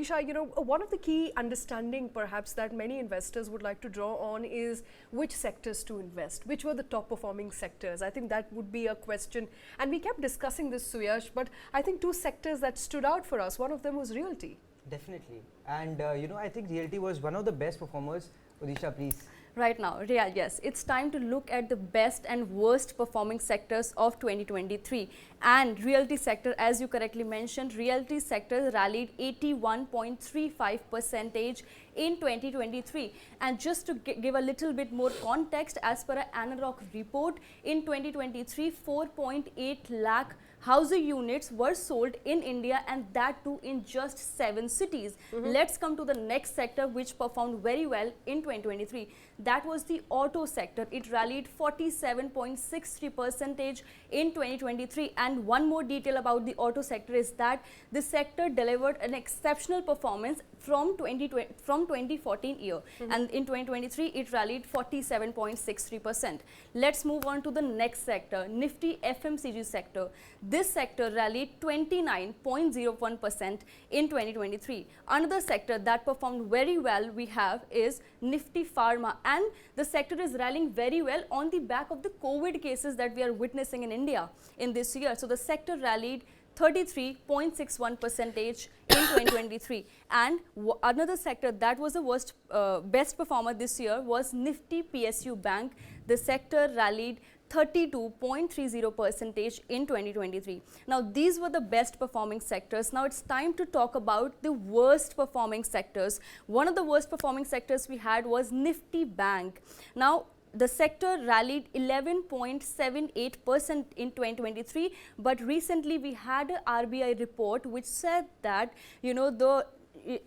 Udisha, one of the key understanding perhaps that many investors would like to draw on is which sectors to invest, which were the top performing sectors. I think that would be a question. And we kept discussing this, Suyash, but I think two sectors that stood out for us, one of them was realty. Definitely. And I think realty was one of the best performers. Udisha, please. Right now, Riyal, yes, it's time to look at the best and worst performing sectors of 2023. And realty sector, as you correctly mentioned, realty sector rallied 81.35% in 2023. And just to give a little bit more context, as per an ANAROC report, in 2023, 4.8 lakh housing units were sold in India, and that too in just 7 cities. Let's come to the next sector which performed very well in 2023. That was the auto sector. It rallied 47.63% in 2023. And one more detail about the auto sector is that the sector delivered an exceptional performance from 2014 year, and in 2023 it rallied 47.63%. Let's move on to the next sector, Nifty FMCG sector. This sector rallied 29.01% in 2023. Another sector that performed very well we have is Nifty Pharma, and the sector is rallying very well on the back of the COVID cases that we are witnessing in India in this year. So the sector rallied 33.61% in 2023. And another sector that was the best performer this year was Nifty PSU Bank. The sector rallied 32.30% in 2023. Now, these were the best performing sectors. Now, it's time to talk about the worst performing sectors. One of the worst performing sectors we had was Nifty Bank. Now, the sector rallied 11.78% in 2023, but recently we had an RBI report which said that, the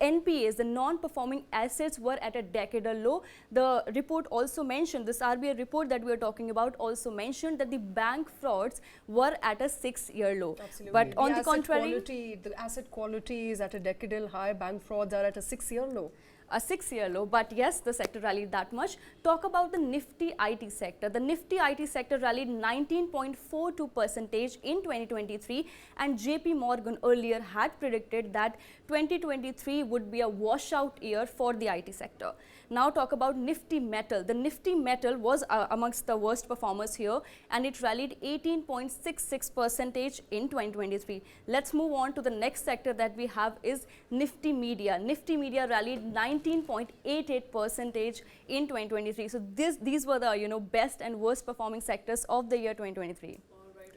NPAs, the non-performing assets, were at a decadal low. The report also mentioned, this RBI report that we are talking about also mentioned that the bank frauds were at a 6-year low. Absolutely. But on the contrary, the asset quality is at a decadal high, bank frauds are at a 6-year low. A 6-year low, but yes, the sector rallied that much. Talk about the Nifty IT sector. The Nifty IT sector rallied 19.42% in 2023, and JP Morgan earlier had predicted that 2023 would be a washout year for the IT sector. Now talk about Nifty Metal. The Nifty Metal was amongst the worst performers here, and it rallied 18.66% in 2023. Let's move on to the next sector that we have is Nifty Media. Nifty Media rallied 19.88% in 2023. So these were the best and worst performing sectors of the year 2023.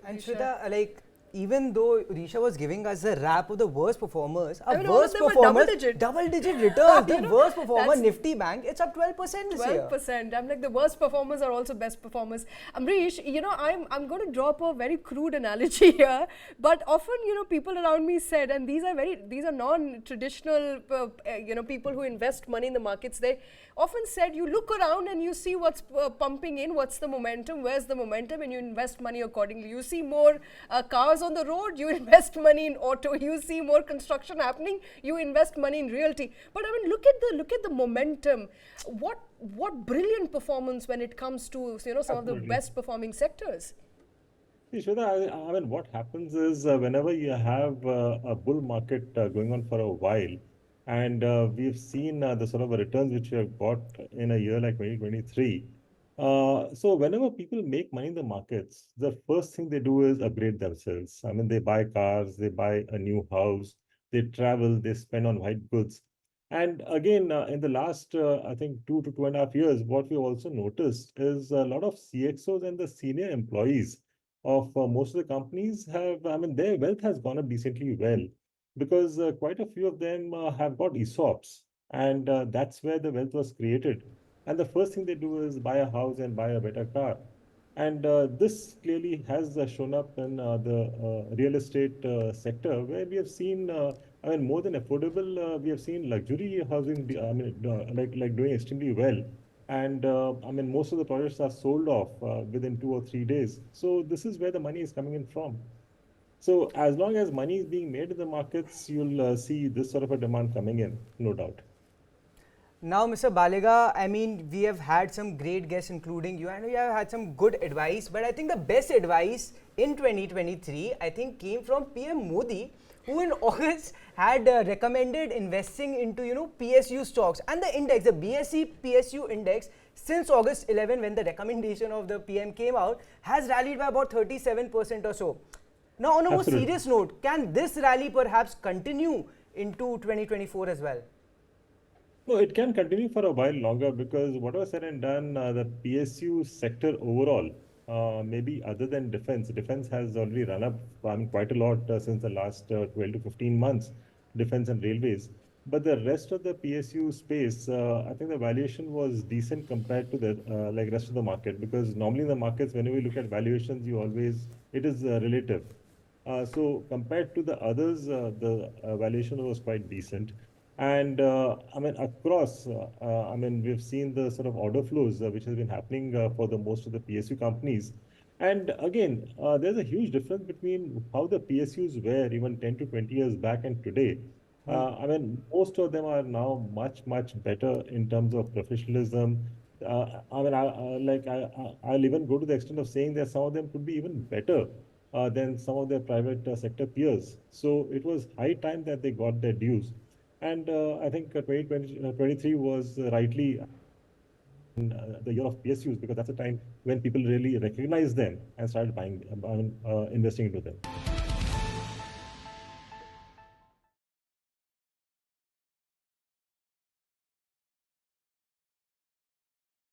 And Shweta, even though Udisha was giving us a wrap of the worst performers, worst performers, double-digit returns. The worst performer, Nifty Bank, it's up 12% this year. 12%. I'm like, the worst performers are also best performers. Amrish, I'm going to drop a very crude analogy here, but often, people around me said, and these are non-traditional, people who invest money in the markets, they often said, you look around and you see what's pumping in, what's the momentum, where's the momentum, and you invest money accordingly. You see more cars on the road, you invest money in auto. You see more construction happening, you invest money in realty. But I mean, look at the momentum. What brilliant performance when it comes to some of the best performing sectors. See, Shweta, I mean, what happens is whenever you have a bull market going on for a while, and we've seen the sort of returns which we have got in a year like 2023. So whenever people make money in the markets, the first thing they do is upgrade themselves. I mean, they buy cars, they buy a new house, they travel, they spend on white goods. And again, in the last, I think 2 to 2.5 years, what we also noticed is a lot of CXOs and the senior employees of most of the companies their wealth has gone up decently well, because quite a few of them have got ESOPs, and that's where the wealth was created. And the first thing they do is buy a house and buy a better car. And this clearly has shown up in the real estate sector, where we have seen, more than affordable, we have seen luxury housing, like doing extremely well. And most of the projects are sold off within 2 or 3 days. So this is where the money is coming in from. So as long as money is being made in the markets, you'll see this sort of a demand coming in, no doubt. Now, Mr. Balega, we have had some great guests, including you. I know you have had some good advice, but I think the best advice in 2023, I think, came from PM Modi, who in August had recommended investing into, you know, PSU stocks, and the index, the BSE PSU index, since August 11 when the recommendation of the PM came out, has rallied by about 37% or so. Now, on a more Absolutely. serious note, can this rally perhaps continue into 2024 as well? No, it can continue for a while longer because whatever said and done, the PSU sector overall, maybe other than defense has already run up quite a lot since the last 12 to 15 months, defense and railways. But the rest of the PSU space, I think the valuation was decent compared to the like rest of the market, because normally in the markets, whenever you look at valuations, it is relative. So compared to the others, the valuation was quite decent. And I mean, across, I mean, we've seen the sort of order flows which has been happening for the most of the PSU companies. And again, there's a huge difference between how the PSUs were even 10 to 20 years back and today. I mean, most of them are now much, much better in terms of professionalism. I mean, I'll even go to the extent of saying that some of them could be even better than some of their private sector peers. So it was high time that they got their dues. And I think 2023 was rightly the year of PSUs, because that's the time when people really recognized them and started buying, investing into them.